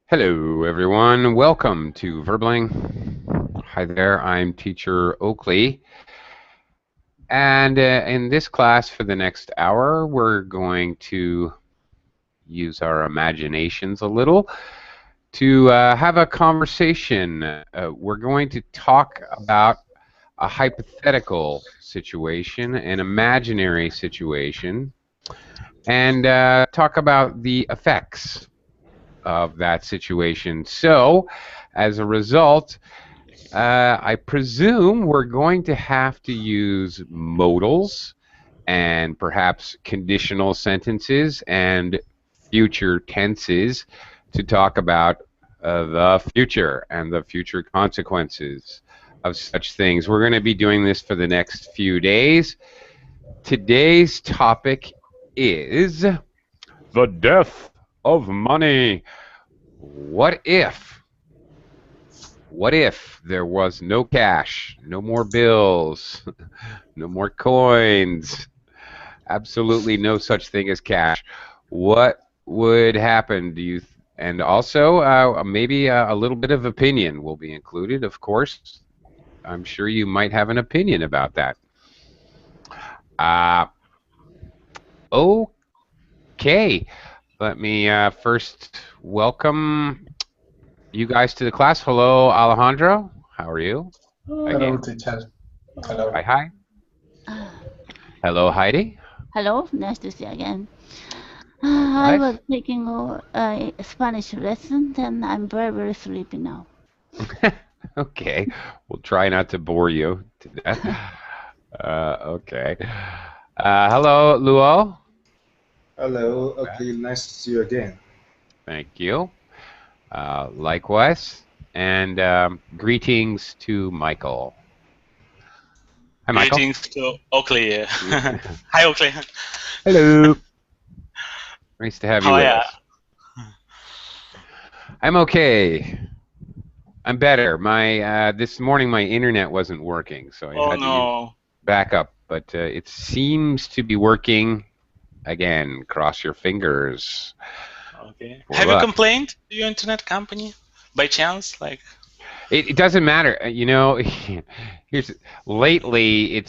Hello, everyone. Welcome to Verbling. Hi there, I'm teacher Oakley. And in this class for the next hour, we're going to use our imaginations a little to have a conversation. We're going to talk about a hypothetical situation, an imaginary situation, and talk about the effects of that situation. So, as a result, I presume we're going to have to use modals and perhaps conditional sentences and future tenses to talk about the future and the future consequences of such things. We're going to be doing this for the next few days. Today's topic is the death of money. What if there was no cash, no more bills, no more coins, absolutely no such thing as cash? What would happen, do you and also maybe a little bit of opinion will be included, of course. I'm sure you might have an opinion about that. Okay, let me first welcome you guys to the class. Hello, Alejandro. How are you? Hello, teacher. Hello. Hi. Hello, Heidi. Hello, nice to see you again. I Right. was taking a Spanish lesson and I'm very sleepy now. Okay, we'll try not to bore you to death. Okay. Hello, Luo. Hello, okay, nice to see you again. Thank you. Likewise. And greetings to Michael. Hi, Michael. Greetings to Oakley. Hi, Oakley. Hello. Nice to have you How with are us. I'm okay. I'm better. My this morning my internet wasn't working, so I Oh had to use no. backup. But it seems to be working again. Cross your fingers. Okay. For Have you luck. complained to your internet company by chance? Like. It doesn't matter. You know, lately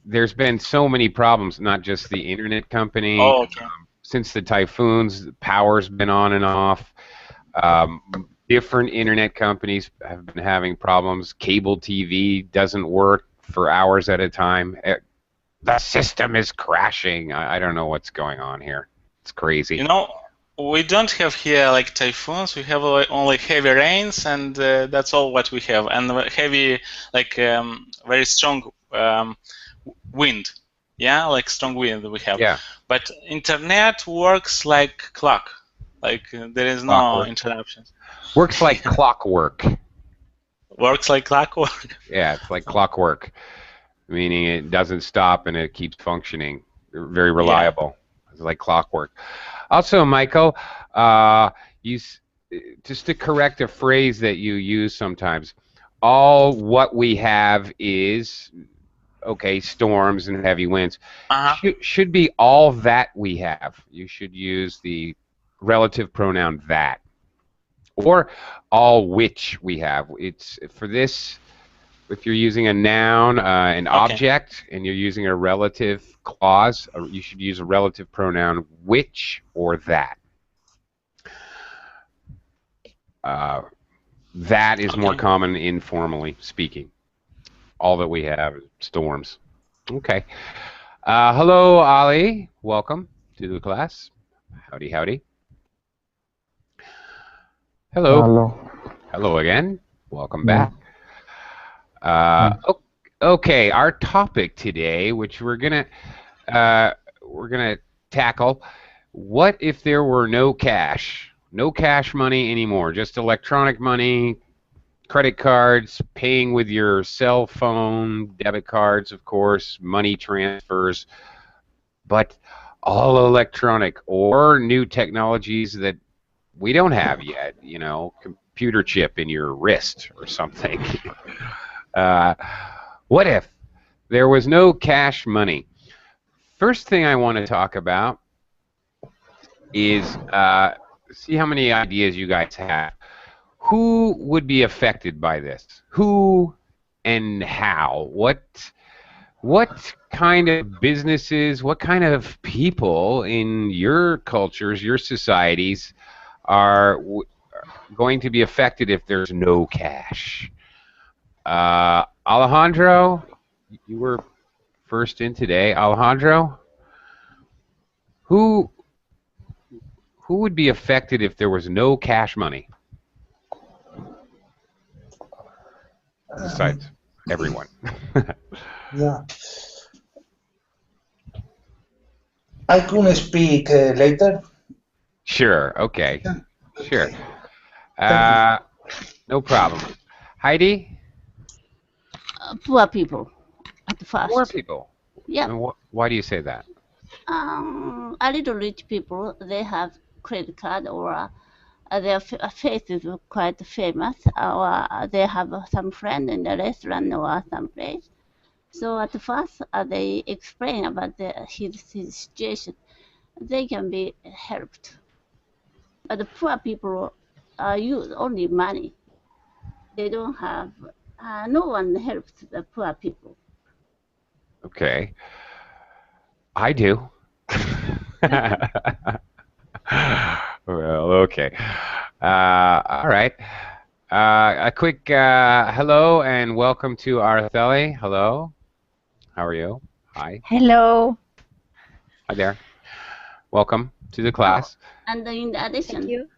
there's been so many problems. Not just the internet company. Oh, okay. Since the typhoons, the power's been on and off. Um, Different internet companies have been having problems. Cable TV doesn't work for hours at a time. The system is crashing. I don't know what's going on here. It's crazy. You know, we don't have here like typhoons. We have only heavy rains, and that's all what we have. And heavy, like very strong wind. Yeah, like strong wind we have. Yeah. But internet works like clock. Like there is no Clockwork. interruptions. Works like clockwork. Works like clockwork. Yeah, it's like clockwork, meaning it doesn't stop and it keeps functioning. Very reliable. Yeah. It's like clockwork. Also, Michael, just to correct a phrase that you use sometimes, all what we have is, okay, storms and heavy winds. Should be all that we have. You should use the relative pronoun that. Or all which we have. It's for this, if you're using a noun, an object, and you're using a relative clause, you should use a relative pronoun which or that. That is more common informally speaking. All that we have is storms. Okay. Hello, Ali. Welcome to the class. Howdy, howdy. Hello. Hello. Hello again. Welcome back. Okay, our topic today, which we're gonna tackle, what if there were no cash money anymore, just electronic money, credit cards, paying with your cell phone, debit cards, of course, money transfers, but all electronic, or new technologies that we don't have yet, you know, computer chip in your wrist or something. What if there was no cash money? First thing I want to talk about is see how many ideas you guys have. Who would be affected by this? Who and how? What kind of businesses, what kind of people in your cultures, your societies are going to be affected if there's no cash? Alejandro, you were first in today. Alejandro, who would be affected if there was no cash money? Besides everyone. Yeah. I couldn't speak later. Sure. Okay. Yeah. Sure. Okay. Thank No problem. Heidi? Poor people at first. Poor people. Yeah. And why do you say that? A little rich people, they have credit card, or their face is quite famous, or they have some friend in the restaurant or some place. So at first, they explain about his situation. They can be helped. But the poor people use only money. They don't have, no one helps the poor people. Okay. I do. Well, okay. All right. A quick hello and welcome to Artheli. Hello. How are you? Hi. Hello. Hi there. Welcome to the class. And in addition, Thank you.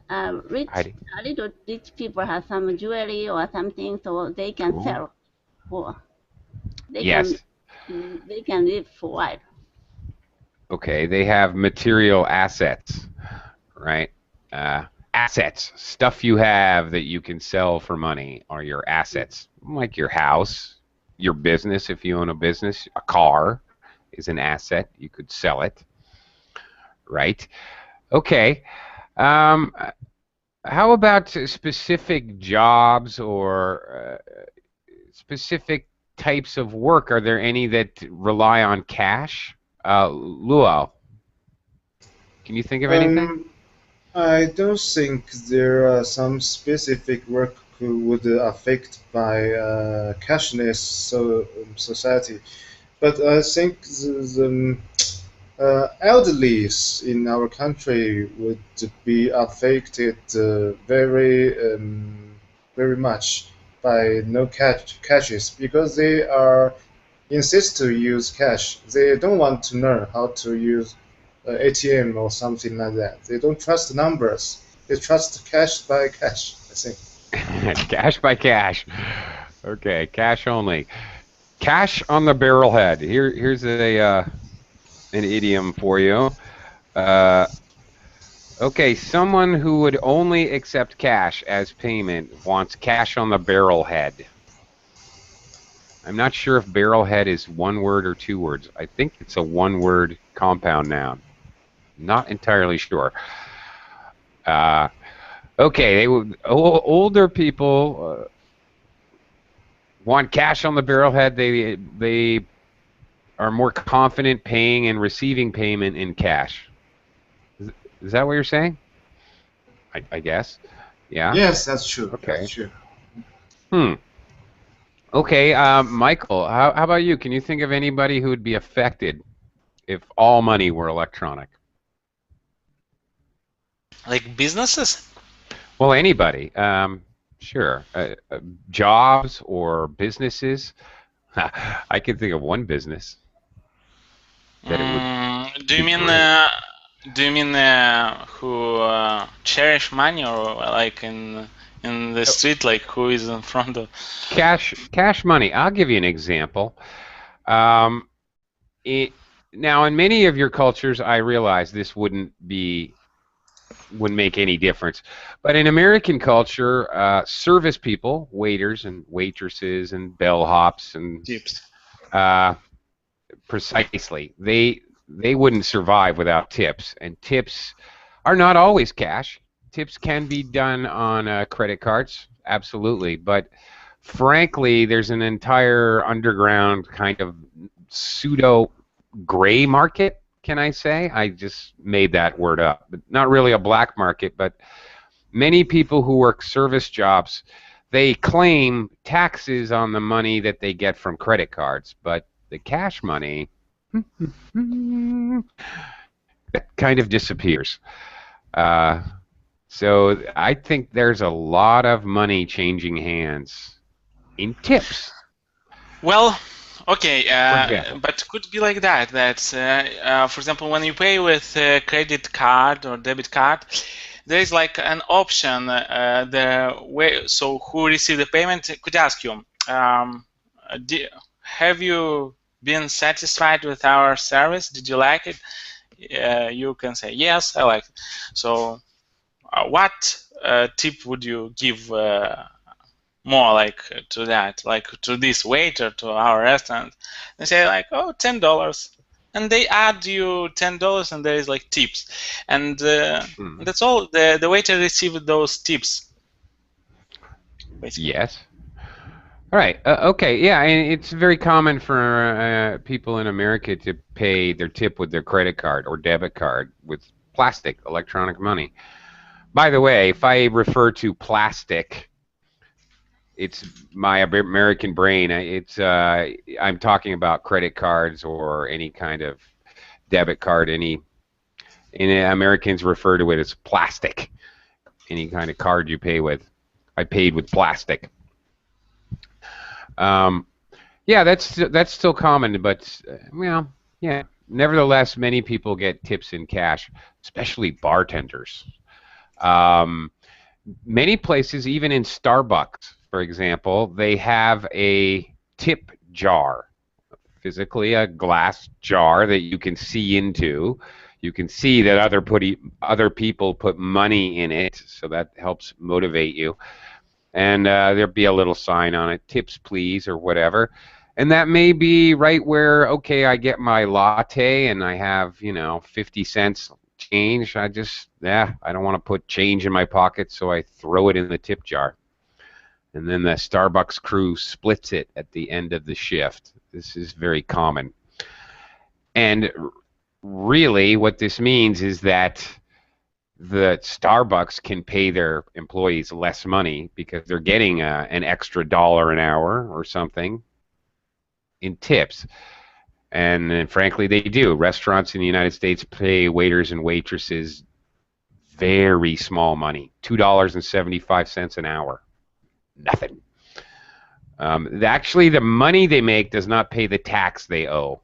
Heidi. A little rich people have some jewelry or something, so they can Ooh. sell for. Yes. They can live for a while. Okay. They have material assets, right? Assets, stuff you have that you can sell for money are your assets, like your house, your business. If you own a business, a car is an asset. You could sell it, right? Okay. How about specific jobs or specific types of work? Are there any that rely on cash? Luau, can you think of anything? I don't think there are some specific work who would affect by cashless society, but I think the elderlies in our country would be affected very much by no cashes because they are insist to use cash. They don't want to learn how to use ATM or something like that. They don't trust numbers. They trust cash by cash, I think. Cash by cash. Okay, cash only. Cash on the barrelhead. Here's an idiom for you. Okay, someone who would only accept cash as payment wants cash on the barrelhead. I'm not sure if barrelhead is one word or two words. I think it's a one-word compound noun. Not entirely sure. Okay, older people want cash on the barrelhead. They are more confident paying and receiving payment in cash. Is that what you're saying? I guess. Yeah. Yes, that's true. Okay. That's true. Okay, Michael, how about you? Can you think of anybody who would be affected if all money were electronic? Like businesses? Well, anybody. Sure. Jobs or businesses. I can think of one business that it would. Do you mean who cherish money, or like in the street, like who is in front of Cash money. I'll give you an example. Now, in many of your cultures, I realize this wouldn't make any difference. But in American culture, service people, waiters and waitresses and bellhops and tips? Precisely, they wouldn't survive without tips, and tips are not always cash. Tips can be done on credit cards, absolutely, but frankly, there's an entire underground kind of pseudo gray market can I say? I just made that word up. But not really a black market, but many people who work service jobs, they claim taxes on the money that they get from credit cards, but the cash money that kind of disappears. Uh, so I think there's a lot of money changing hands in tips. Well, okay, For example. but could be like that. For example, when you pay with a credit card or debit card, there is like an option. So who received the payment could ask you, have you been satisfied with our service? Did you like it? You can say yes, I like it. So, what tip would you give? More like to that, like to this waiter to our restaurant? They say like, oh, $10, and they add you $10, and there is like tips, and that's all. The waiter received those tips, basically. Yes. All right. Okay. Yeah, and it's very common for people in America to pay their tip with their credit card or debit card with plastic, electronic money. By the way, if I refer to plastic, it's my American brain. I'm talking about credit cards or any kind of debit card. Americans refer to it as plastic. Any kind of card you pay with. I paid with plastic. Yeah, that's still common, but well, yeah. Nevertheless, many people get tips in cash, especially bartenders. Many places, even in Starbucks, for example, they have a tip jar, physically a glass jar that you can see into. You can see that other people put money in it, so that helps motivate you. And there'll be a little sign on it, tips please, or whatever. And that may be right where, okay, I get my latte and I have, 50 cents change. I don't want to put change in my pocket, so I throw it in the tip jar. And then the Starbucks crew splits it at the end of the shift. This is very common. And really what this means is that the Starbucks can pay their employees less money because they're getting an extra $1 an hour or something in tips. And frankly, they do. Restaurants in the United States pay waiters and waitresses very small money, $2.75 an hour. Nothing. Actually, the money they make does not pay the tax they owe.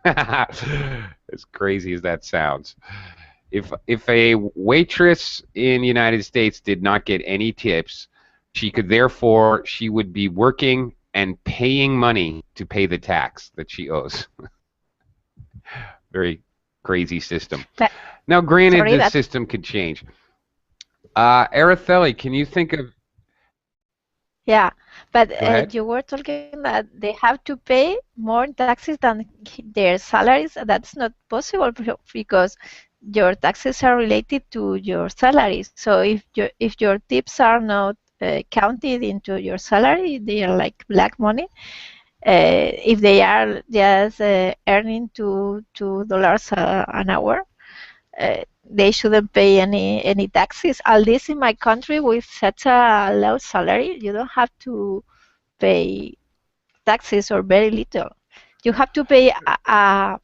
As crazy as that sounds. If a waitress in the United States did not get any tips, she would be working and paying money to pay the tax that she owes. Very crazy system. Now, granted, the system could change. Araceli, can you think of... Yeah, but you were talking that they have to pay more taxes than their salaries. That's not possible because your taxes are related to your salaries. So if your tips are not counted into your salary, they are like black money. If they are just earning $2 an hour, they shouldn't pay any taxes. At least in my country, with such a low salary, you don't have to pay taxes or very little. You have to pay a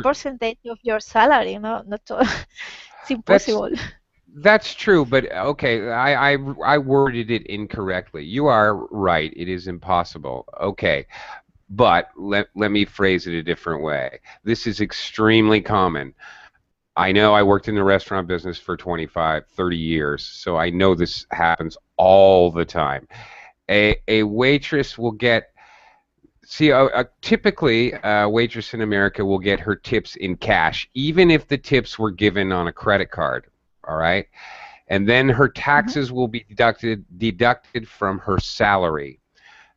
percentage of your salary. Not it's impossible. That's true, but okay, I worded it incorrectly. You are right. It is impossible. Okay, but let me phrase it a different way. This is extremely common. I know I worked in the restaurant business for 25, 30 years, so I know this happens all the time. A waitress will get... See, typically, a waitress in America will get her tips in cash, even if the tips were given on a credit card. All right, and then her taxes will be deducted from her salary.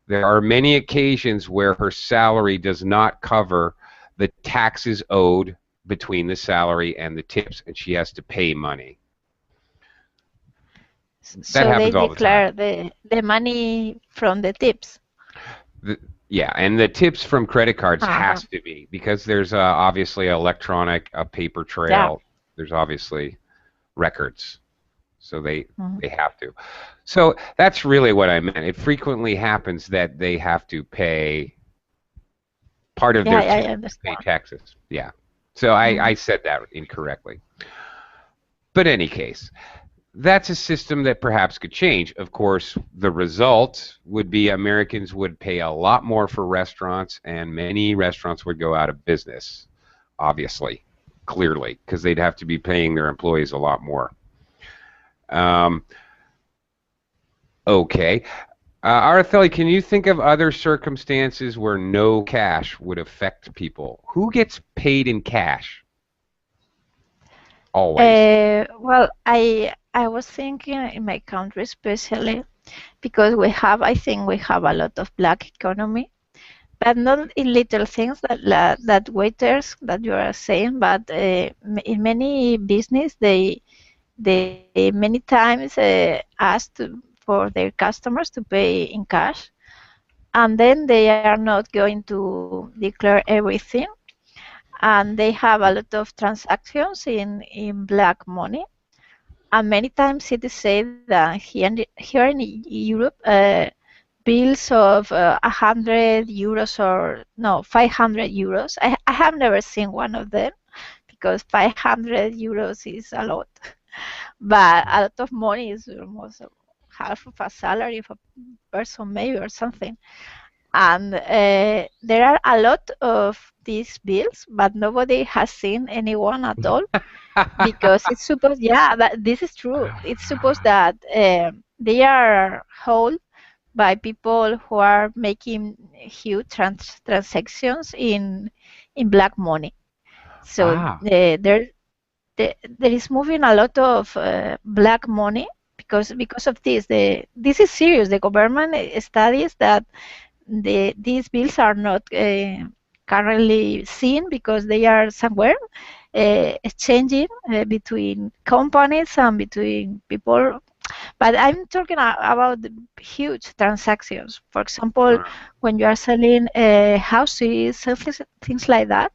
There are many occasions where her salary does not cover the taxes owed between the salary and the tips, and she has to pay money. So they declare the money from the tips. Yeah, and the tips from credit cards has to be, because there's obviously electronic, a paper trail. There's obviously records, so they have to. So that's really what I meant. It frequently happens that they have to pay part of their tip to pay taxes. Yeah. So I said that incorrectly. But in any case, that's a system that perhaps could change. Of course, the result would be Americans would pay a lot more for restaurants, and many restaurants would go out of business, obviously, clearly, because they'd have to be paying their employees a lot more. Okay. Araceli, can you think of other circumstances where no cash would affect people? Who gets paid in cash? Always. Well, I was thinking in my country especially because I think we have a lot of black economy, but not in little things that waiters that you are saying, but in many business they many times ask for their customers to pay in cash, and then they are not going to declare everything, and they have a lot of transactions in black money. And many times it is said that here in Europe, bills of 100 euros or no 500 euros. I have never seen one of them because 500 euros is a lot, but a lot of money is almost half of a salary of a person maybe or something. And there are a lot of these bills, but nobody has seen anyone at all because it's supposed, yeah, that this is true. It's supposed that they are held by people who are making huge transactions in black money. So there is moving a lot of black money because of this. This is serious. The government studies that these bills are not currently seen because they are somewhere exchanging between companies and between people. But I'm talking about the huge transactions. For example, when you are selling houses, things like that.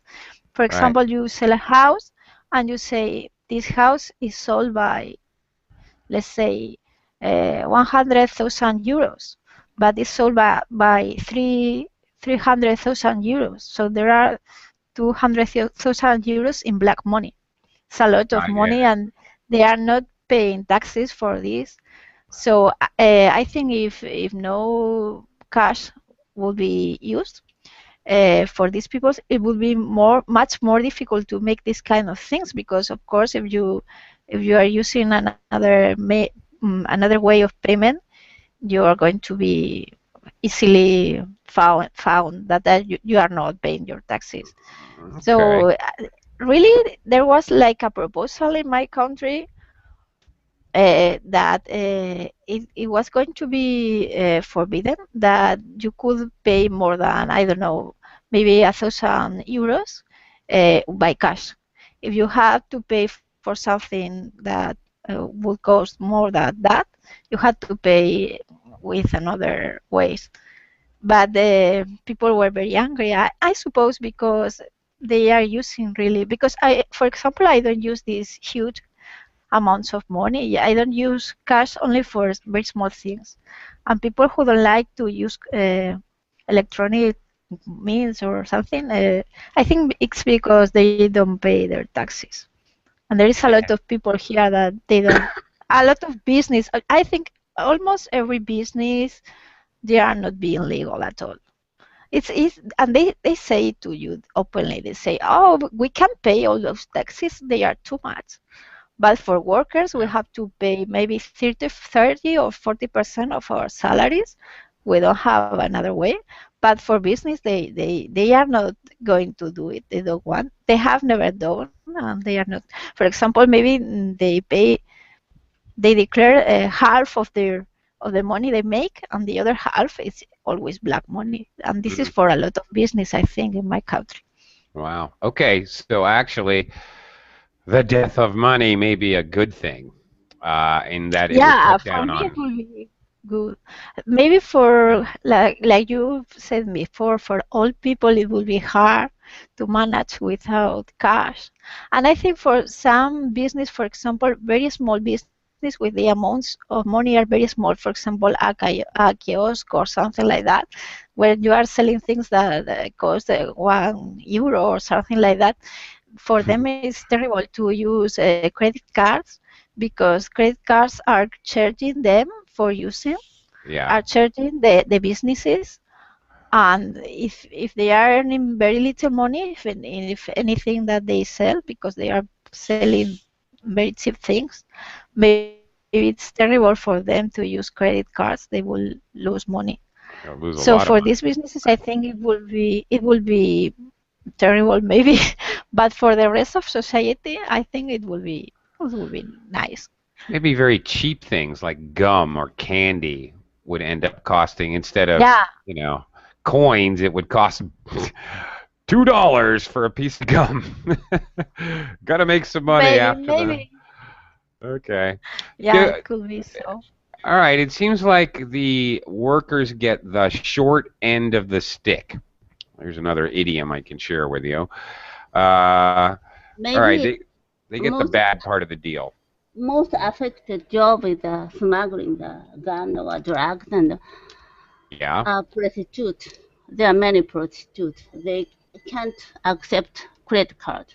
For example, you sell a house and you say this house is sold by, let's say, 100,000 euros, but it's sold by 300,000 euros. So there are 200,000 euros in black money. It's a lot of money, and they are not paying taxes for this. So I think if no cash will be used for these people, it would be much more difficult to make these kind of things, because of course if you are using another way of payment, you are going to be easily found that you are not paying your taxes. Okay. So really there was like a proposal in my country that it was going to be forbidden that you could pay more than, I don't know, maybe 1,000 euros by cash. If you have to pay for something that would cost more than that, you had to pay with another ways. But the people were very angry, I suppose, because they are using really, because for example, I don't use these huge amounts of money. I don't use cash only for very small things. And people who don't like to use electronic means or something, I think it's because they don't pay their taxes. And there is a lot of people here that they don't. A lot of business. I think almost every business, they are not being legal at all. And they say to you openly. They say, "Oh, we can't pay all those taxes. They are too much." But for workers, we have to pay maybe 30 or 40% of our salaries. We don't have another way. But for business, they are not going to do it. They don't want. They have never done, and they are not. For example, maybe they declare half of the money they make, and the other half is always black money. And this is for a lot of business, I think, in my country. Wow. Okay, so actually, the death of money may be a good thing, in that it would cut down on. For me, it will be. good. Maybe for like you said before, for old people it will be hard to manage without cash. And I think for some business, for example, very small business with the amounts of money are very small. For example, a kiosk or something like that, where you are selling things that cost €1 or something like that. For them, it's terrible to use credit cards because credit cards are charging them for using, Yeah. are charging the businesses, and if they are earning very little money, if anything that they sell, because they are selling very cheap things, maybe it's terrible for them to use credit cards. They will lose money. You'll lose So a for lot of these money. businesses, I think it will be terrible maybe, but for the rest of society, I think it will be nice. Maybe very cheap things like gum or candy would end up costing, instead of, Yeah, coins, it would cost $2 for a piece of gum. Gotta make some money maybe, after the. maybe. Okay. Yeah, Do- it could be so. all right. It seems like the workers get the short end of the stick. There's another idiom I can share with you. All right. Maybe They get the most bad part of the deal. most affected job is smuggling the gun or drugs and Yeah. prostitute. There are many prostitutes. They can't accept credit card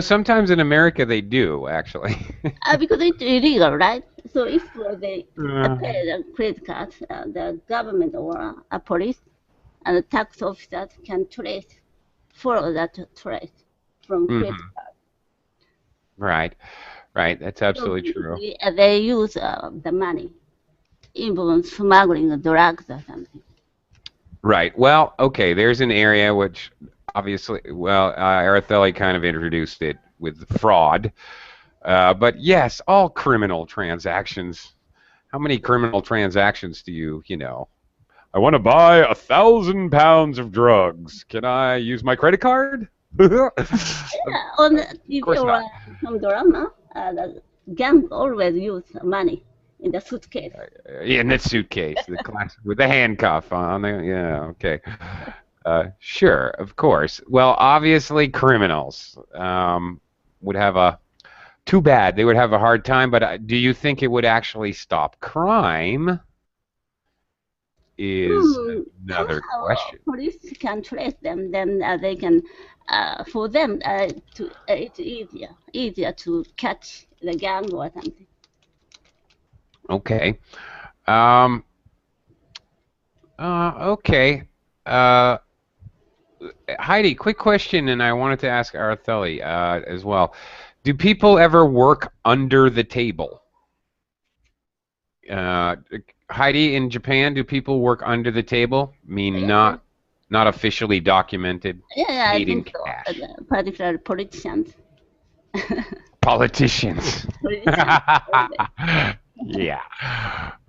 Sometimes in America they do, actually. because it's illegal, right? So if they Uh, pay the credit card, the government or a police and the tax officers can follow that trace from credit mhm. card. Right. Right. That's So absolutely true. basically, they use the money, even smuggling drugs or something. Right. Well, okay. There's an area which obviously, well, Araceli kind of introduced it with fraud. But yes, all criminal transactions. How many criminal transactions do you know? I want to buy 1,000 pounds of drugs. Can I use my credit card? Of Yeah, on the TV course or not. some drama, the gang always use money in the suitcase. In the suitcase, the class with the handcuff on the. Yeah. Okay. Sure. Of course. Well, obviously, criminals would have a. Too bad. They would have a hard time. But do you think it would actually stop crime? Is another Somehow question. police can trace them, then they can, for them, it's easier to catch the gang or something. Okay. Um, okay. Uh, Heidi, quick question, and I wanted to ask Araceli as well. Do people ever work under the table? Uh, Heidi, in Japan, do people work under the table? Mean Yeah, not officially documented, yeah, I paid in think so. cash. Particularly politicians. Politicians. Politicians. Yeah.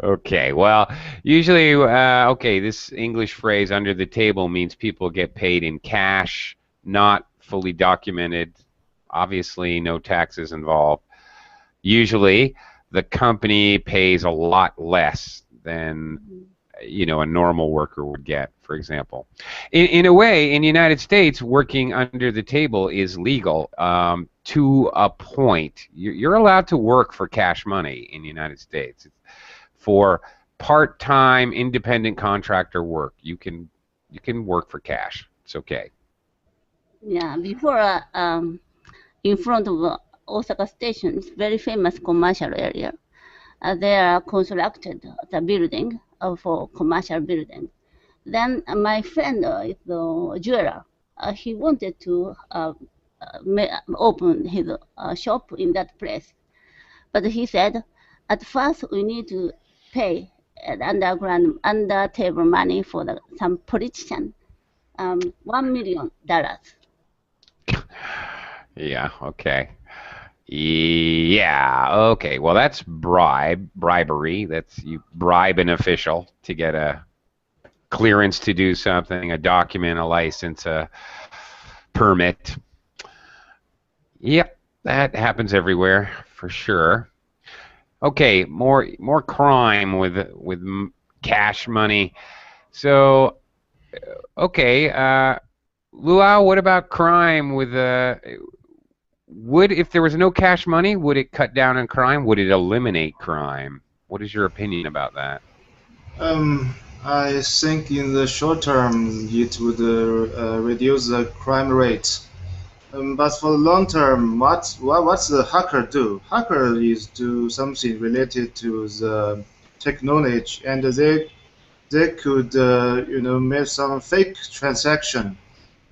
Okay. Well, usually, okay, this English phrase under the table means people get paid in cash, not fully documented. Obviously, no taxes involved. Usually, the company pays a lot less than a normal worker would get, for example. In a way, in the United States, working under the table is legal to a point. You're allowed to work for cash money in the United States. For part-time independent contractor work, you can work for cash. It's okay. Yeah, before in front of Osaka Station, it's very famous commercial area. They are constructed the building for commercial building. Then my friend is a jeweler. He wanted to open his shop in that place, but he said, at first we need to pay underground under table money for some politician, $1 million. Yeah. Okay. Yeah. Okay. Well, that's bribery. That's you bribe an official to get a clearance to do something, a document, a license, a permit. Yep, that happens everywhere for sure. Okay, more crime with cash money. So okay, Luau, what about crime with would, if there was no cash money, would it cut down on crime? Would it eliminate crime? What is your opinion about that? Um, I think in the short term it would reduce the crime rate. But for the long term, what's the hacker do? Hacker is do something related to the technology, and they could make some fake transaction.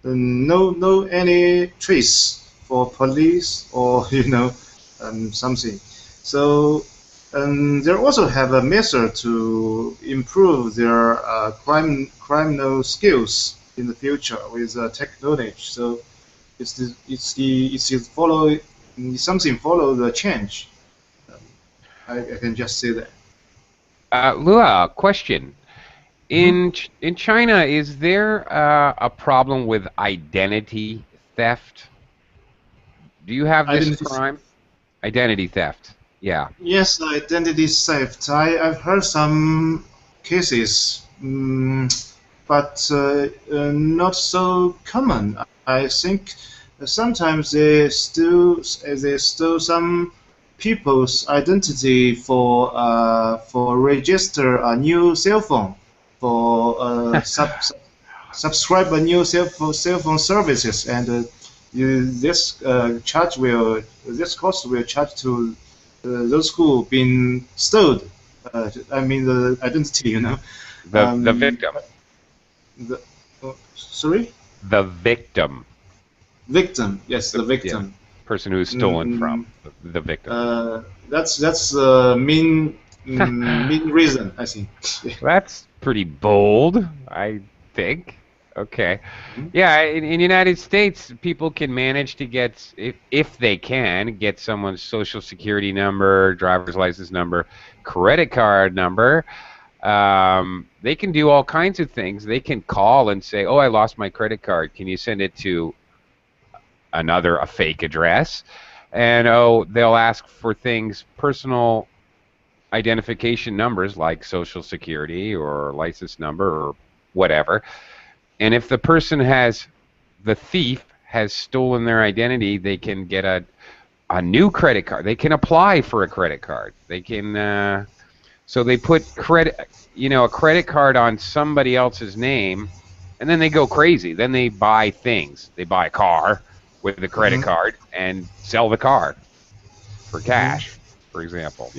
No any trace for police or something. So they also have a method to improve their criminal skills in the future with technology. So it's follow something follow the change. I can just say that. Luau, question. Mhm. In China, is there a problem with identity theft? Do you have this Identity. crime? Identity theft. Yeah. Yes, identity theft. I've heard some cases, but not so common. I think sometimes they steal some people's identity for register a new cell phone for subscribe a new cell phone services, and this cost will charge to those who been stole. I mean the identity, The victim. The, sorry, The victim. victim. Yes, the Yeah. victim. Person who's stolen from. Mm, The victim. that's the main reason, I think. That's pretty bold, I think. Okay. Yeah, in United States, people can manage to get, if they can, get someone's social security number, driver's license number, credit card number. They can do all kinds of things. They can call and say, "Oh, I lost my credit card. Can you send it to a fake address?" And oh, they'll ask for things, personal identification numbers like social security or license number or whatever. And if the thief has stolen their identity, they can get a new credit card. They can apply for a credit card. They can, so they put a credit card on somebody else's name, and then they go crazy. Then they buy things. They buy a car with a credit Mhm, card and sell the car for mhm. cash, for example.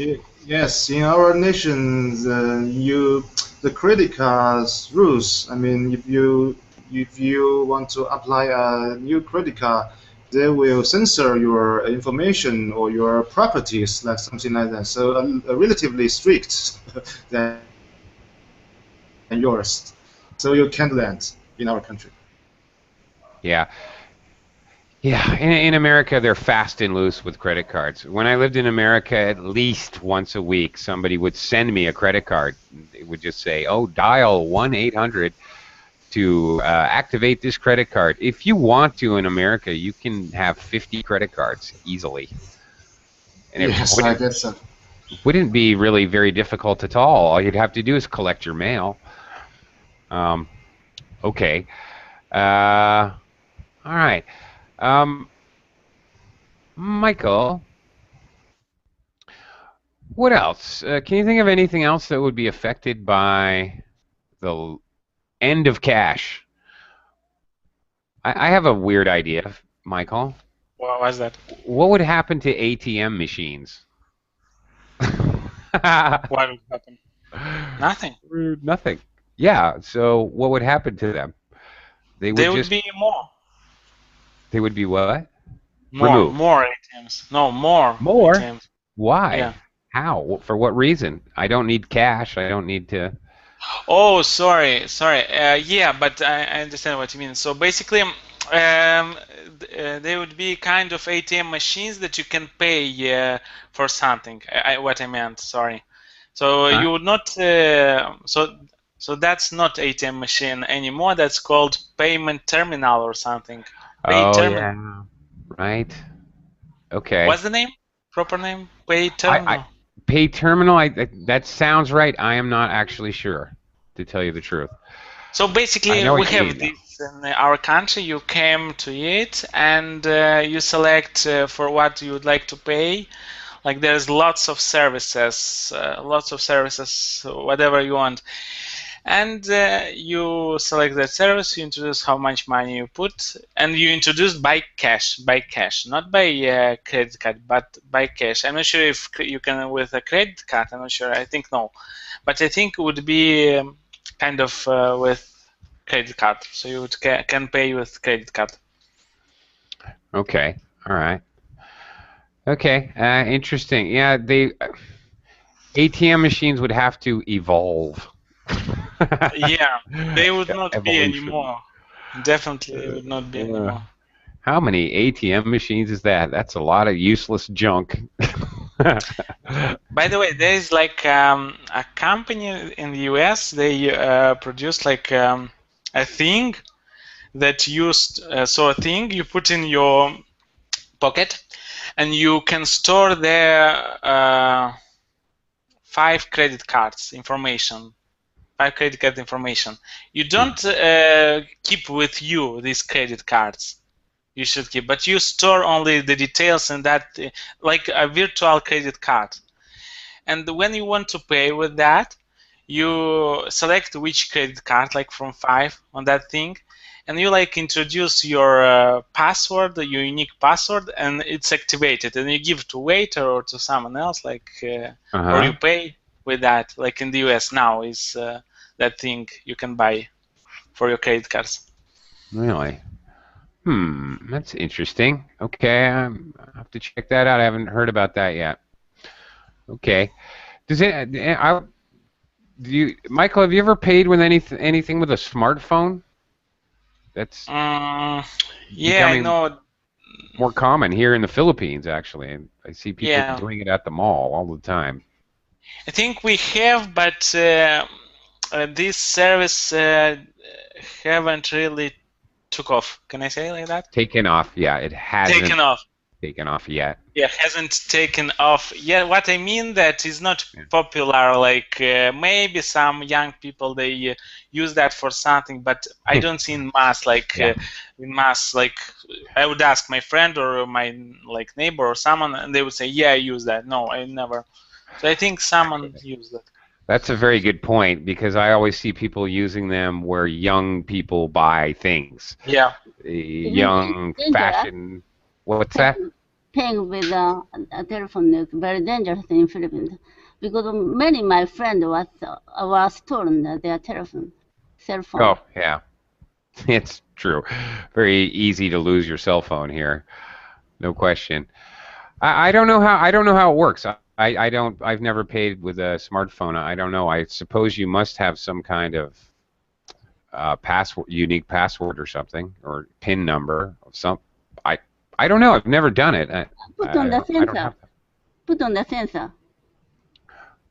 Yes, in our nation, the credit cards rules. I mean, if you want to apply a new credit card, they will censor your information or your properties, like something like that. So relatively strict than yours. So you can't do that in our country. Yeah. Yeah, in America, they're fast and loose with credit cards. When I lived in America, at least once a week, somebody would send me a credit card. It would just say, "Oh, dial 1-800 to activate this credit card." If you want to in America, you can have 50 credit cards easily, and it Yes, I guess so. wouldn't be really very difficult at all. All you'd have to do is collect your mail. Um, okay. All right. Um, Michael, what else? Can you think of anything else that would be affected by the end of cash? I have a weird idea, Michael. What was that? What would happen to ATM machines? What would happen? Nothing. Nothing. Yeah, so what would happen to them? They would There would just, be more. they would be what? More. Removed. More ATMs. No, more More? ATMs. Yeah. Why? How? For what reason? I don't need cash. I don't need to. Oh, sorry. Yeah, but I understand what you mean. So basically, they would be kind of ATM machines that you can pay for something. What I meant, sorry. So Huh? you would not. So that's not ATM machine anymore. That's called payment terminal or something. Pay Oh, terminal. yeah. Right. Okay. What's the name? Proper name? Pay I terminal. pay terminal, that sounds right. I am not actually sure, to tell you the truth. So basically, we have this in our country. You came to it, and you select for what you would like to pay. Like there's lots of services, whatever you want. And you select that service, you introduce how much money you put, and you introduce by cash, not by credit card, but by cash. I'm not sure if you can with a credit card. I'm not sure. I think no, but I think it would be kind of with credit card. So you can pay with credit card. Okay. All right. Okay. Interesting. Yeah, ATM machines would have to evolve. Yeah, they would not be Evolution. anymore. Definitely, it would not be anymore. How many ATM machines is that? That's a lot of useless junk. By the way, there is like a company in the US. They produce like a thing that used a thing you put in your pocket, and you can store their 5 credit cards information. 5 credit card information. You don't keep with you these credit cards. You should keep, but you store only the details in that, like a virtual credit card. And when you want to pay with that, you select which credit card, like from 5 on that thing, and you like introduce your password, your unique password, and it's activated. And you give to waiter or to someone else, like, or you pay with that. Like in the US now is that thing you can buy for your credit cards. Really? That's interesting. Okay, I have to check that out. I haven't heard about that yet. Okay. Michael, have you ever paid with anything with a smartphone? That's yeah, I know. More common here in the Philippines, actually. I see people doing it at the mall all the time. I think we have, but this service haven't really took off. Can I say it like that? Taken off, yeah. It hasn't taken off yet. Yeah, hasn't taken off yet. What I mean that is not popular. Like maybe some young people they use that for something, but I don't see in mass. Like in mass, like I would ask my friend or my like neighbor or someone, and they would say, "Yeah, I use that." No, I never. So I think someone used that. That's a very good point, because I always see people using them where young people buy things. Yeah. Young fashion. What's that? Paying with a telephone is very dangerous in Philippines, because many of my friends was stolen their cell phone. Oh yeah, it's true. Very easy to lose your cell phone here, no question. I don't know how it works. I've never paid with a smartphone. I don't know. I suppose you must have some kind of unique password or something, or PIN number of some. I don't know. I've never done it. Put on the sensor. Put on the sensor.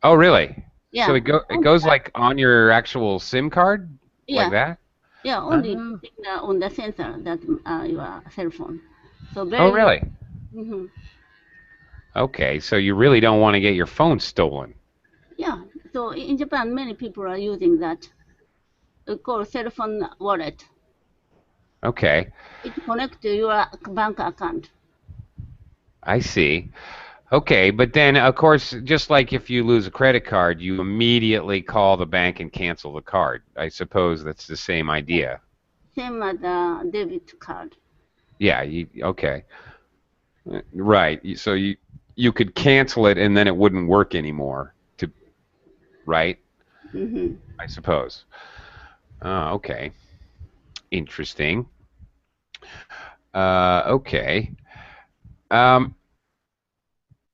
Oh really? Yeah. So it goes like on your actual SIM card, like that. Yeah, only on the sensor that your cell phone. So oh really? Mm-hmm. Okay, so you really don't want to get your phone stolen. Yeah, so in Japan, many people are using that. It's called cell phone wallet. Okay. It connects to your bank account. I see. Okay, but then, of course, just like if you lose a credit card, you immediately call the bank and cancel the card. I suppose that's the same idea. Same as a debit card. Yeah, okay. Right, so you could cancel it and then it wouldn't work anymore, right? Mm-hmm. I suppose. Okay. Interesting. Okay.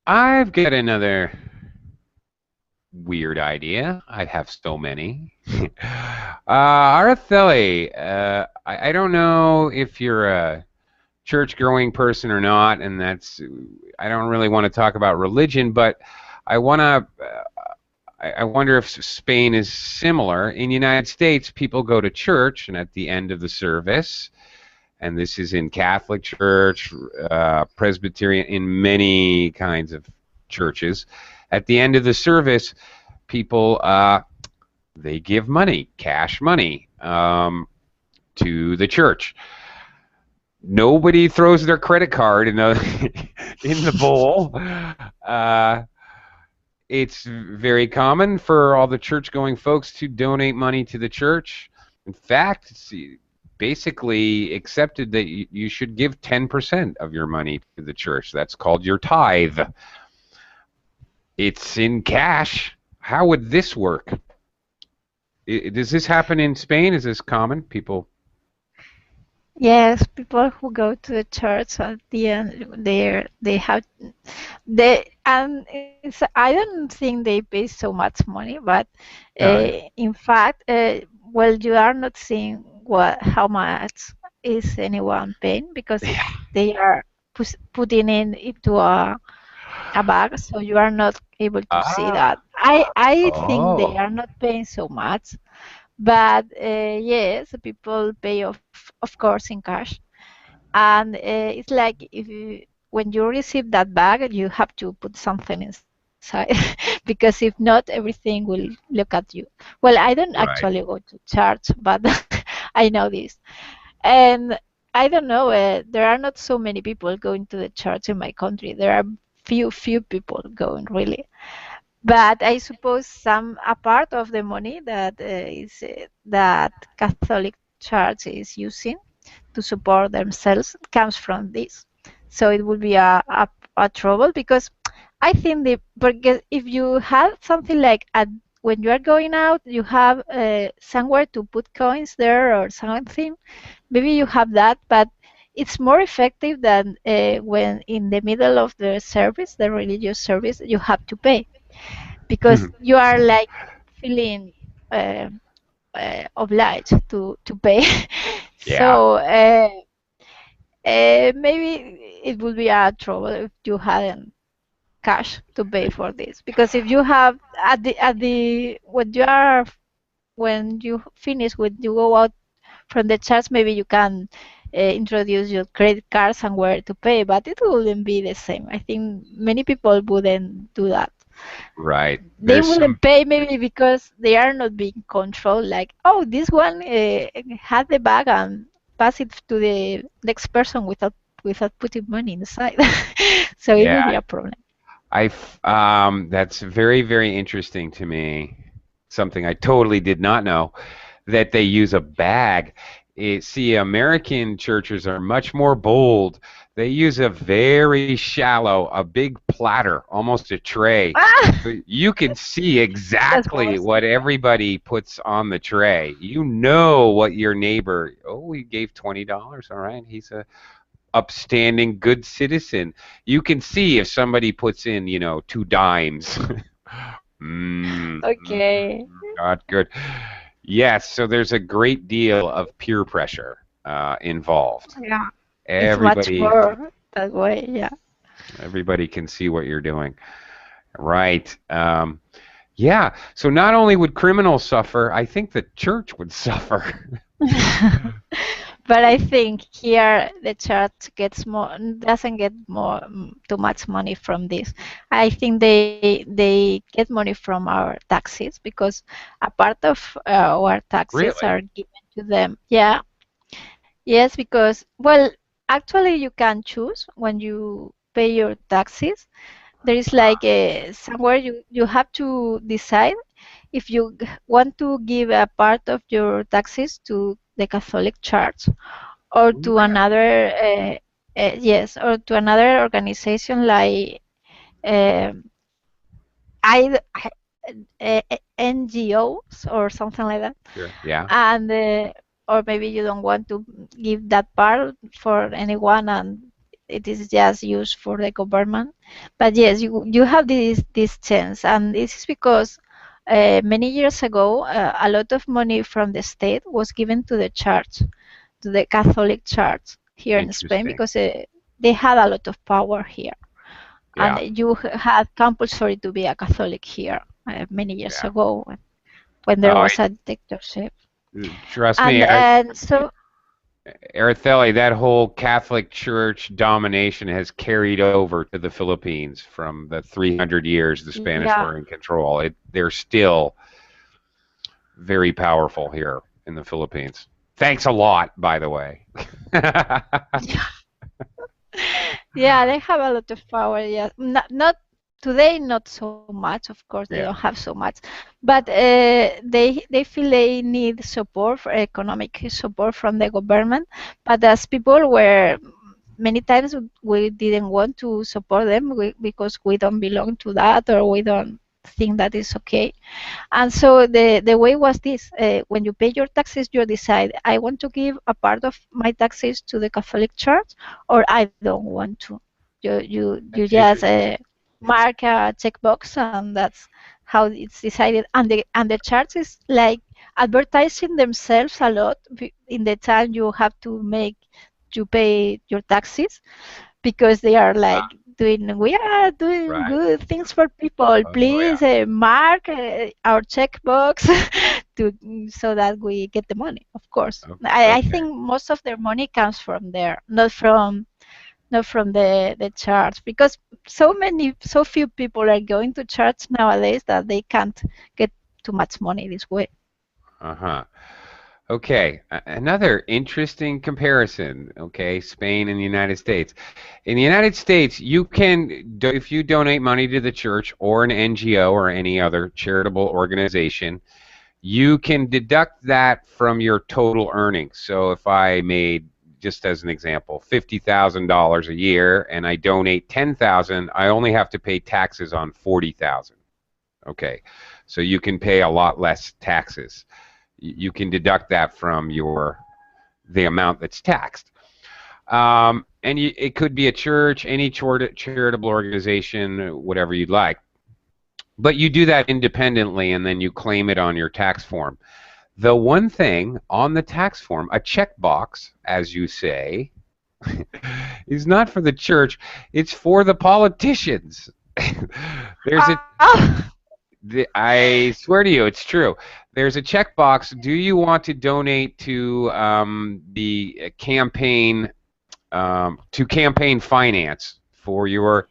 I've got another weird idea. I have so many. Araceli, I don't know if you're a church-going person or not, and I don't really want to talk about religion, but I wonder if Spain is similar. In the United States, people go to church, and at the end of the service, and this is in Catholic Church, Presbyterian, in many kinds of churches, At the end of the service, people they give money, cash money, to the church. Nobody throws their credit card in the bowl. It's very common for all the church-going folks to donate money to the church. In fact, it's basically accepted that you should give 10% of your money to the church. That's called your tithe. It's in cash. How would this work? Does this happen in Spain? Is this common? People? Yes, people who go to the church at the end, they have and I don't think they pay so much money, but in fact, well, you are not seeing how much is anyone paying because they are putting into a bag, so you are not able to see that. I think they are not paying so much, but yes, people pay of course in cash, and it's like when you receive that bag, you have to put something inside because if not, everything will look at you. Well, I don't actually go to church, but I know this, and I don't know. There are not so many people going to the church in my country. There are few people going really. But I suppose a part of the money that Catholic Church is using to support themselves comes from this. So it would be a trouble because I think because if you have something like when you are going out, you have somewhere to put coins there or something. Maybe you have that, but it's more effective than when in the middle of the service, the religious service, you have to pay because you are like feeling obliged to pay. So maybe it would be a trouble if you hadn't cash to pay for this because if you have at the when you finish when you go out from the church, maybe you can introduce your credit card somewhere to pay, but it wouldn't be the same. I think many people wouldn't do that. Right. They wouldn't pay maybe because they are not being controlled. Like, oh, this one had the bag and pass it to the next person without putting money inside. So it would be a problem. That's very, very interesting to me. Something I totally did not know, that they use a bag. See, American churches are much more bold. They use a very shallow, a big platter, almost a tray. You can see exactly what everybody puts on the tray. You know what your neighbor, oh, he gave $20. All right, he's a upstanding, good citizen. You can see if somebody puts in, 2 dimes. Okay. Not good. Yes, so there's a great deal of peer pressure involved. Yeah. Everybody, it's much more that way, yeah. Everybody can see what you're doing. Right. Yeah, so not only would criminals suffer, I think the church would suffer. But I think here the church doesn't get too much money from this. I think they get money from our taxes because a part of our taxes are given to them. Yeah. Yes, because well, actually you can choose when you pay your taxes. There is like somewhere you have to decide if you want to give a part of your taxes to the Catholic Church or to another yes, or to another organization like NGOs or something like that. Sure. Yeah. And or maybe you don't want to give that part for anyone and it is just used for the government. But yes, you have this chance, and this is because many years ago a lot of money from the state was given to the church, to the Catholic Church here in Spain, because they had a lot of power here. Yeah. And you had compulsory to be a Catholic here many years ago when there was a dictatorship. Trust me. Araceli, that whole Catholic Church domination has carried over to the Philippines from the 300 years the Spanish Yeah. were in control. They're still very powerful here in the Philippines. Thanks a lot, by the way. Yeah, they have a lot of power. Yeah, not today, not so much. Of course, they don't Yeah. have so much, but they feel they need support for economic support from the government. But as people were many times we didn't want to support them because we don't belong to that or we don't think that is okay. And so the way was this: when you pay your taxes, you decide, I want to give a part of my taxes to the Catholic Church, or I don't want to. You That's just interesting. mark a checkbox, and that's how it's decided. And the church is like advertising themselves a lot in the time you have to pay your taxes, because they are like Ah, we are doing right. good things for people. Oh, Please yeah. mark our checkbox to so that we get the money. Of course, I Okay. think most of their money comes from there, not from the church, because so few people are going to church nowadays that they can't get too much money this way. Uh-huh. Okay, another interesting comparison, okay, Spain and the United States. In the United States, you can, if you donate money to the church or an NGO or any other charitable organization, you can deduct that from your total earnings. So if I made, just as an example, $50,000 a year and I donate 10,000, I only have to pay taxes on 40,000. Okay, so you can pay a lot less taxes. You can deduct that from the amount that's taxed. And it could be a church, any charitable organization, whatever you'd like. But you do that independently, and then you claim it on your tax form. The one thing on the tax form, a checkbox, as you say, is not for the church. It's for the politicians. There's a Ah! I swear to you, it's true. There's a checkbox. Do you want to donate to the campaign to campaign finance for your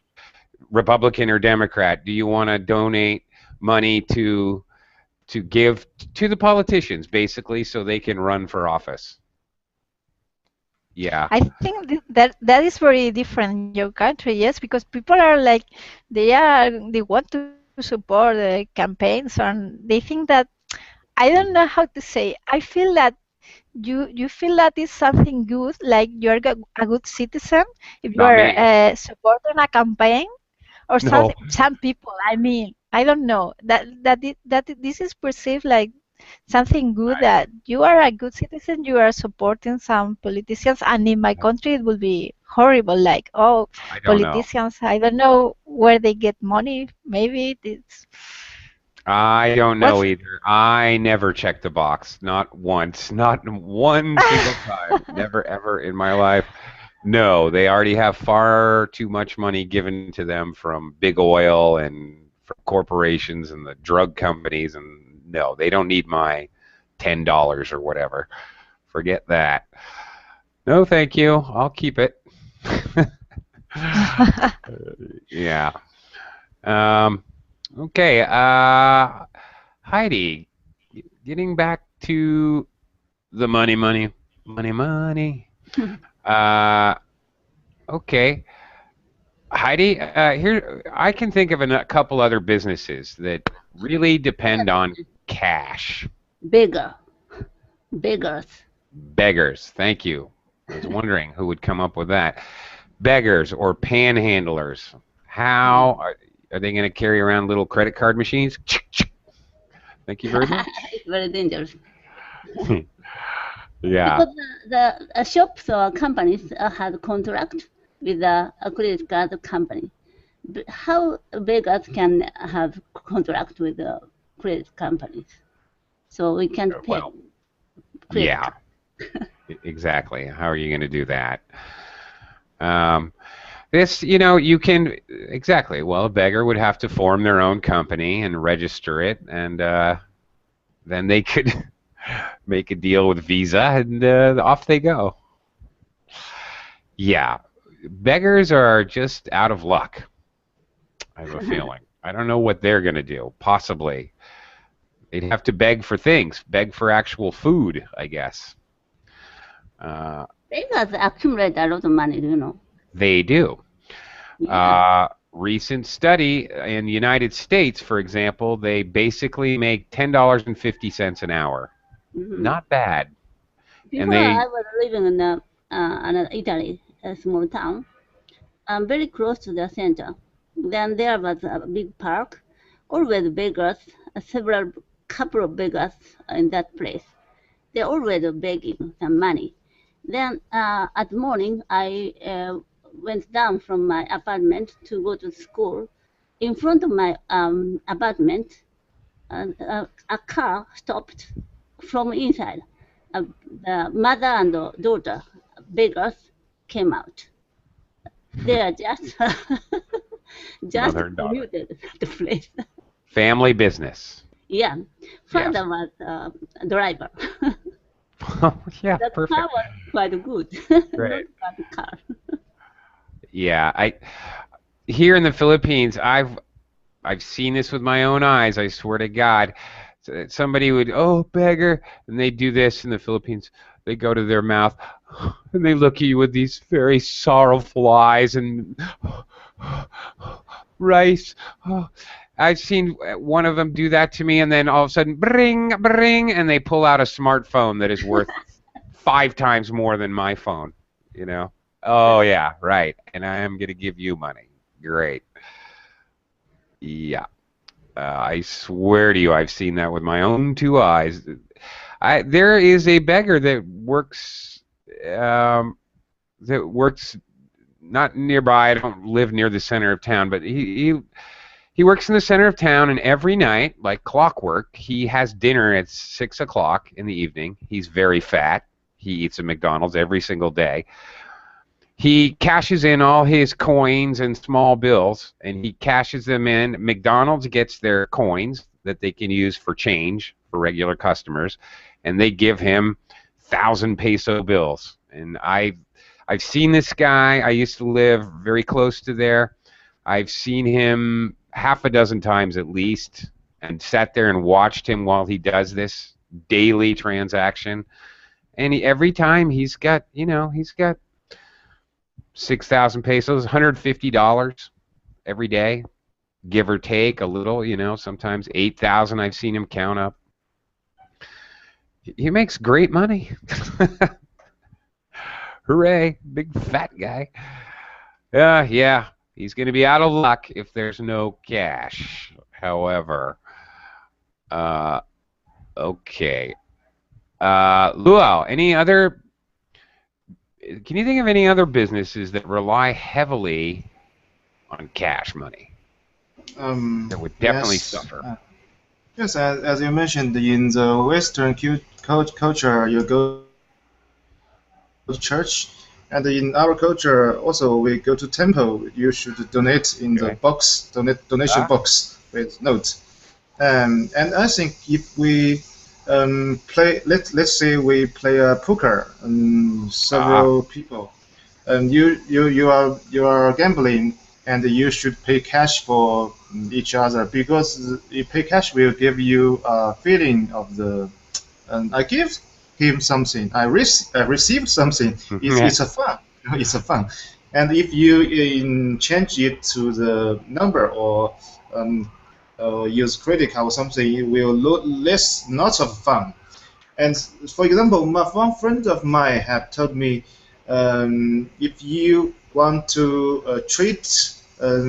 Republican or Democrat? Do you want to donate money to give to the politicians, basically, so they can run for office? Yeah. I think that is very different in your country, yes, because people are like they want to support the campaigns, and they think that, I don't know how to say. I feel that you feel that is something good, like you're a good citizen if you Not are me. supporting a campaign or No. something. Some people, I mean, I don't know that this is perceived like something good, I, that you are a good citizen, you are supporting some politicians, and in my country it would be horrible, like, oh, I don't know. politicians, I don't know where they get money, maybe it's I don't know what's either. I never checked the box. Not once. Not one single time. Never ever in my life. No, they already have far too much money given to them from big oil and from corporations and the drug companies, and no, they don't need my $10 or whatever. Forget that. No, thank you. I'll keep it. Yeah. Um, okay. Heidi, getting back to the money. Uh, okay. Heidi, here I can think of a couple other businesses that really depend on cash. Beggar, beggars. Beggars, thank you. I was wondering who would come up with that. Beggars or panhandlers. How are they going to carry around little credit card machines? Thank you very much. It's very dangerous Yeah. because the shops or companies have contract with a credit card company. How beggars can have contract with the credit companies? So we can't pay Well, credit yeah, card. exactly. How are you going to do that? Um, you can, exactly. Well, a beggar would have to form their own company and register it, and then they could make a deal with Visa, and off they go. Yeah, beggars are just out of luck. I have a feeling. I don't know what they're going to do. Possibly. They'd have to beg for things, beg for actual food, I guess. Beggars accumulate a lot of money, you know. They do. Yeah. Recent study in the United States, for example, they basically make $10.50 an hour. Not bad. And Before I was living in Italy, a small town, very close to the center. Then there was a big park, always beggars, several couple of beggars in that place. They always begging some money. Then at morning, I went down from my apartment to go to school. In front of my apartment, a car stopped from inside. The mother and the daughter, beggars, came out. They are just mother and daughter. commuted the place. Family business. Yeah, father Yes. was driver. Yeah, That perfect. car was quite good. Great. Not bad car. Yeah, here in the Philippines, I've seen this with my own eyes. I swear to God, somebody would, oh, beggar, and they do this in the Philippines. They go to their mouth, and they look at you with these very sorrowful eyes and rice. Oh. I've seen one of them do that to me, and then all of a sudden, bring, bring, and they pull out a smartphone that is worth 5 times more than my phone. You know? Oh yeah, right. And I am gonna give you money. Great. Yeah. I swear to you, I've seen that with my own 2 eyes. There is a beggar that works not nearby. I don't live near the center of town, but he works in the center of town, and every night, like clockwork, he has dinner at 6 o'clock in the evening. He's very fat. He eats at McDonald's every single day. He cashes in all his coins and small bills, and he cashes them in. McDonald's gets their coins that they can use for change for regular customers, and they give him 1,000 peso bills. And I've seen this guy. I used to live very close to there. I've seen him half a dozen times at least, and sat there and watched him while he does this daily transaction. And every time he's got 6,000 pesos, $150 every day, give or take a little, sometimes 8,000 I've seen him count up. He makes great money. Hooray, big fat guy. Yeah, he's going to be out of luck if there's no cash. However, okay. Luau, can you think of any other businesses that rely heavily on cash money that would definitely suffer? Yes, as you mentioned, in the Western culture, you go to church, and in our culture also we go to temple. You should donate in the box, donation box with note. And I think if we play, let's say we play a poker, several people, and you are gambling, and you should pay cash for each other, because you pay cash will give you a feeling of the. And I give him something, I received something. It's a fun. It's a fun. And if you change it to the number or use credit card or something, it will look not of fun. And for example, one friend of mine have told me, if you want to treat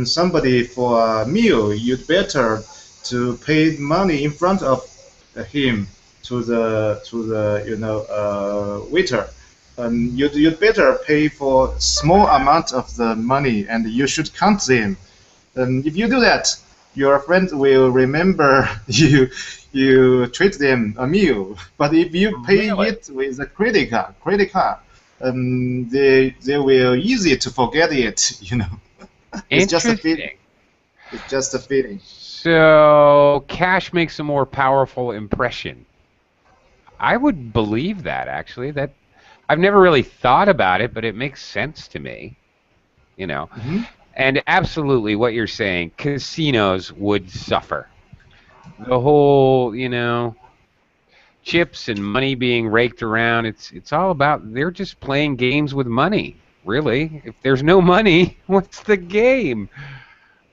somebody for a meal, you'd better to pay money in front of him to the waiter. You'd better pay for small amount of the money, and you should count them. If you do that, your friend will remember you treat them a meal. But if you pay it with a credit card, they will easy to forget it. It's just a feeling. It's just a feeling. So cash makes a more powerful impression. I would believe that, actually. That I've never really thought about it, but it makes sense to me, you know. Mm-hmm. And absolutely what you're saying, casinos would suffer. The whole, chips and money being raked around, it's all about they're just playing games with money, really. If there's no money, what's the game?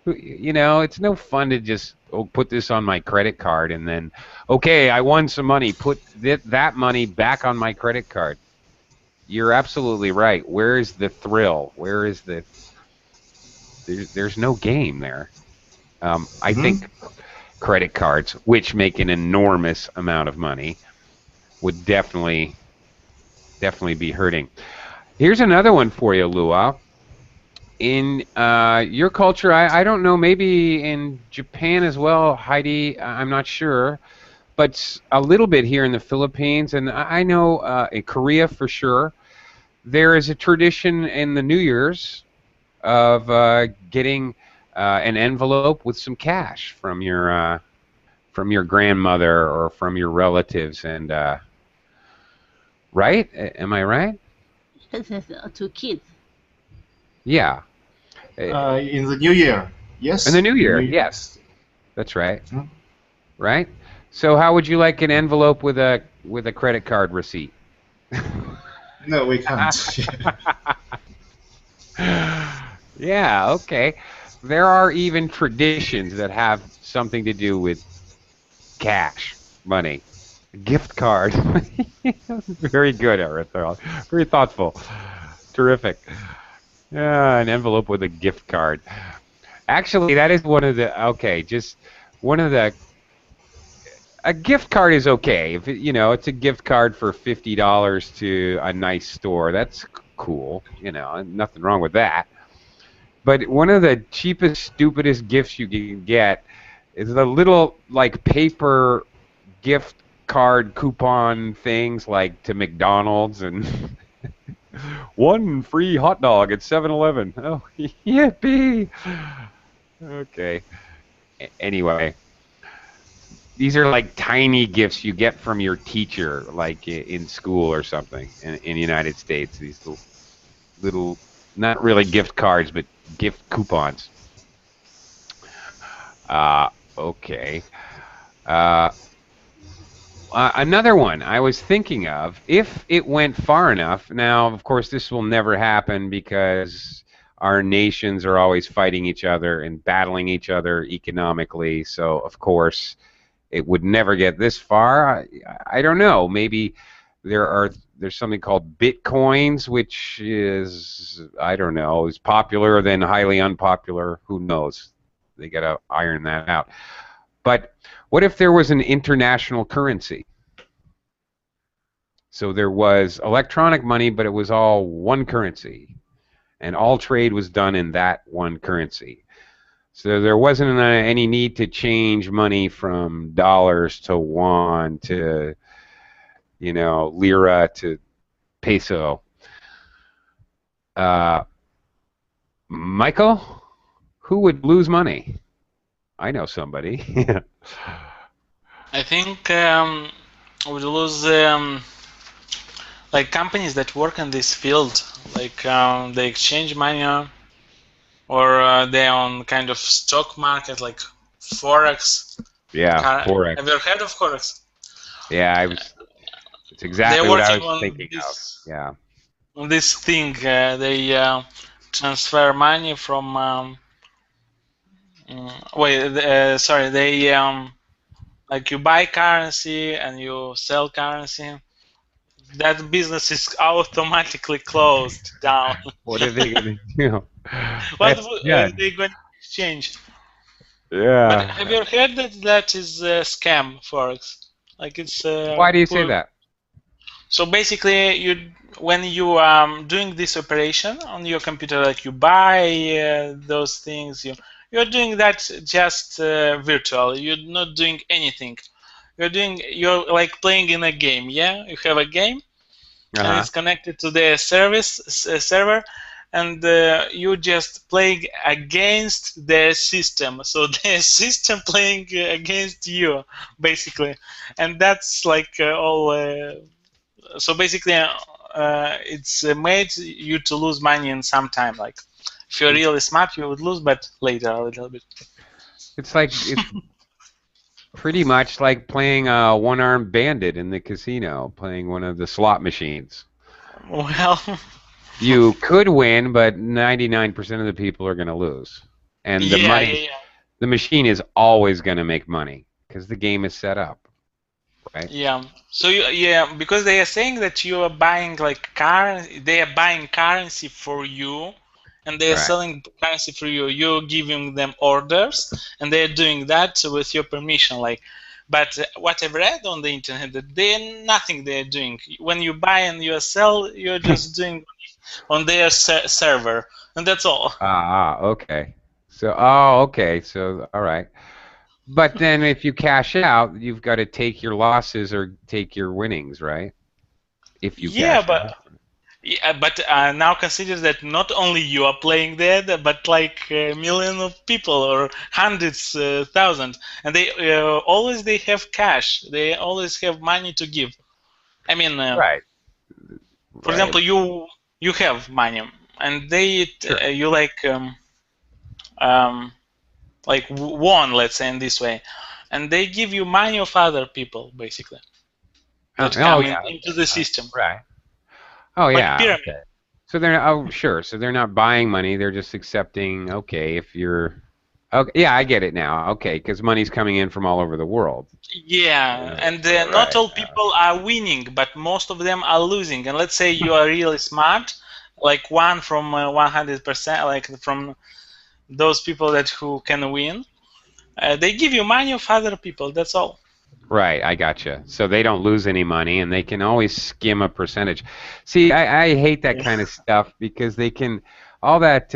It's no fun to just put this on my credit card and then, okay, I won some money, put that money back on my credit card. You're absolutely right. Where is the thrill? Where is there's no game there. I think credit cards, which make an enormous amount of money, would definitely be hurting. Here's another one for you, Luau. In your culture, I don't know, maybe in Japan as well, Heidi, I'm not sure, but a little bit here in the Philippines, and I know in Korea for sure, there is a tradition in the New Year's of getting an envelope with some cash from your grandmother or from your relatives, and right? Am I right? To kids. Yeah. In the New Year, yes. In the New Year, yes. That's right. Right? So how would you like an envelope with a credit card receipt? No, we can't. Yeah, okay. There are even traditions that have something to do with cash, money. Gift card. Very good, Aristotle. Very thoughtful. Terrific. Yeah, an envelope with a gift card. Actually, that is one of the, okay, just one of the, a gift card is okay. If it's a gift card for $50 to a nice store, that's cool. Nothing wrong with that. But one of the cheapest, stupidest gifts you can get is the little, like, paper gift card coupon things, like to McDonald's and one free hot dog at 7-Eleven. Oh, yippee! Okay. Anyway, these are like tiny gifts you get from your teacher, like in school or something in the United States. These little, not really gift cards, but gift coupons. Okay. Another one I was thinking of, if it went far enough. Now, of course, this will never happen because our nations are always fighting each other and battling each other economically. So, of course, it would never get this far. I don't know. Maybe there's something called bitcoins, which is, I don't know, is popular then highly unpopular. Who knows? They got to iron that out. But what if there was an international currency? So there was electronic money, but it was all one currency, and all trade was done in that one currency. So there wasn't any need to change money from dollars to won to, lira to peso. Michael, who would lose money? I know somebody. I think we lose like companies that work in this field, like they exchange money, or they're on kind of stock market, like Forex. Yeah, Forex. Have you heard of Forex? Yeah, it's exactly what I was thinking of. Yeah. On this thing, they transfer money from. They like you buy currency and you sell currency. That business is automatically closed down. What are they going to do? What are they going to exchange? Yeah. But have you heard that is a scam, Forex? Like it's. Why do you say that? So basically, when you doing this operation on your computer, like you buy those things, you're doing that just virtual. You're not doing anything. You're like playing in a game. Yeah, you have a game, and it's connected to the server, and you just playing against the system. So the system playing against you, basically, and that's like all. So basically, it's made you to lose money in some time. Like if you're really smart, you would lose, but later a little bit. It's pretty much like playing a one-armed bandit in the casino, playing one of the slot machines. Well, you could win, but 99% of the people are going to lose, and the machine is always going to make money because the game is set up. Right? Yeah. So because they are saying that you are buying like they are buying currency for you, and they are selling currency for you. You're giving them orders, and they are doing that with your permission. Like, but what I've read on the internet, that nothing they are doing. When you buy and you sell, you're just doing on their server, and that's all. Okay. So, okay. So, all right. But then if you cash out, you've got to take your losses or take your winnings, right? If you cash out. Yeah, but now consider that not only you are playing there, but like a million of people or hundreds, thousands, and they always have cash. They always have money to give. I mean, for example, you have money, and they you like won, let's say in this way, and they give you money of other people basically that come into the system. Right. Oh yeah. Pyramid. Okay. So they're sure. So they're not buying money. They're just accepting. Okay, if you're. Okay, yeah, I get it now. Okay, because money's coming in from all over the world. Yeah, and not all people are winning, but most of them are losing. And let's say you are really smart, like one from 100%, like from those people who can win. They give you money of other people. That's all. Right, I gotcha. So they don't lose any money, and they can always skim a percentage. See, I hate that kind of stuff because they can, all that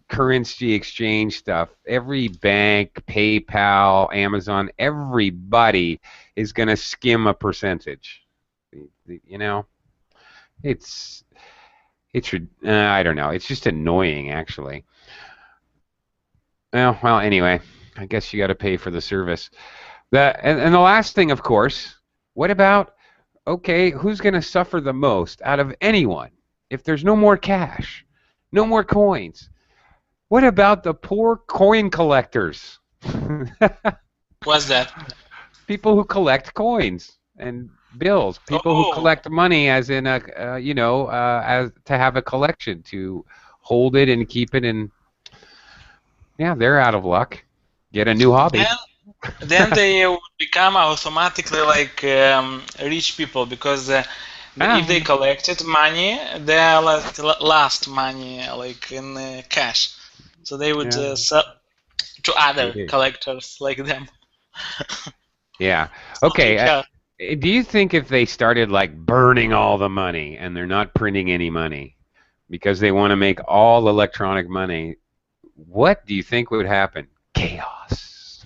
currency exchange stuff, every bank, PayPal, Amazon, everybody is going to skim a percentage. You know, it's I don't know. It's just annoying, actually. Well, anyway, I guess you got to pay for the service. And the last thing, of course, what about, okay, who's going to suffer the most out of anyone if there's no more cash, no more coins? What about the poor coin collectors? What's that? People who collect coins and bills. People who collect money as in as to have a collection, to hold it and keep it, and yeah, they're out of luck. Get a new hobby. Then they would become automatically like rich people because if they collected money, they are last money like in cash, so they would sell to other collectors like them. Yeah. Okay. Do you think if they started like burning all the money and they're not printing any money because they want to make all electronic money, what do you think would happen? Chaos.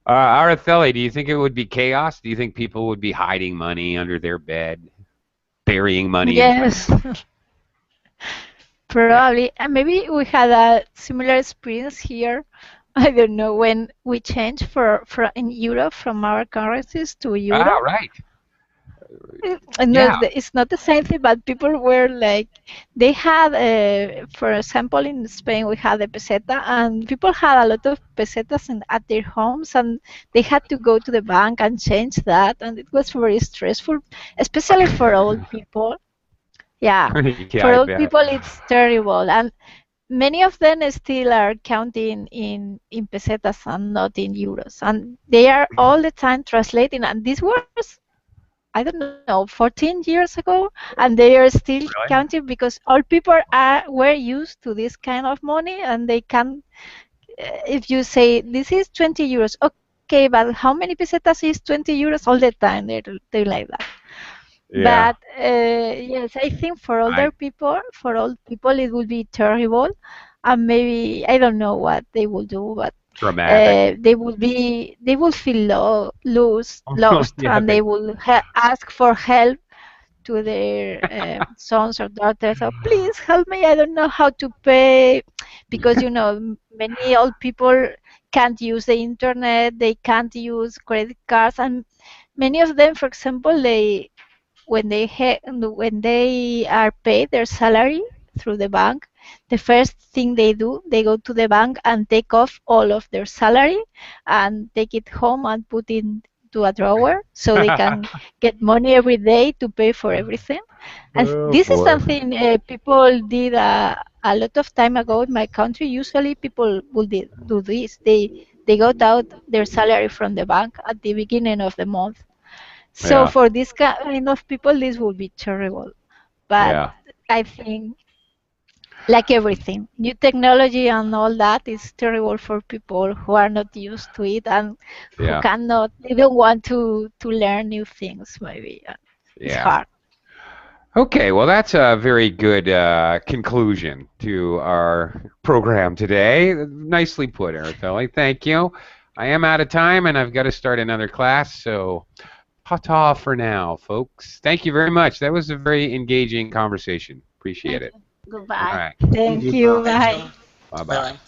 Araceli, do you think it would be chaos? Do you think people would be hiding money under their bed, burying money? Yes. Probably. And maybe we had a similar experience here. I don't know, when we changed in Europe from our currencies to euro. Ah, right. It's not the same thing, but people were like, they had, for example, in Spain we had a peseta, and people had a lot of pesetas at their homes, and they had to go to the bank and change that, and it was very stressful, especially for old people. Yeah, for old people it's terrible, and many of them still are counting in pesetas and not in euros, and they are all the time translating, and this was, I don't know, 14 years ago, and they are still counting because all people were used to this kind of money, and they can, if you say this is 20 euros, okay, but how many pesetas is 20 euros all the time? They're like that. Yeah. But yes, I think for older people, it will be terrible, and maybe I don't know what they will do, but they will feel lost, and they will ask for help to their sons or daughters. So please help me. I don't know how to pay, because many old people can't use the internet. They can't use credit cards, and many of them, for example, they when they are paid their salary through the bank, the first thing they do, they go to the bank and take off all of their salary and take it home and put it into a drawer so they can get money every day to pay for everything. And Oh this is boy. something people did a lot of time ago in my country. Usually people will do this. They got out their salary from the bank at the beginning of the month. So Yeah. for this kind of people, this would be terrible. But Yeah. I think, like everything, new technology and all that is terrible for people who are not used to it and who Yeah. cannot, they don't want to learn new things, maybe. It's Yeah. hard. Okay, well, that's a very good conclusion to our program today. Nicely put, Araceli. Thank you. I am out of time, and I've got to start another class, so ta-ta for now, folks. Thank you very much. That was a very engaging conversation. Appreciate Thank it. you. All Goodbye. right. Thank Thank you. you. Bye. Thank Bye. you. Bye Bye-bye. bye.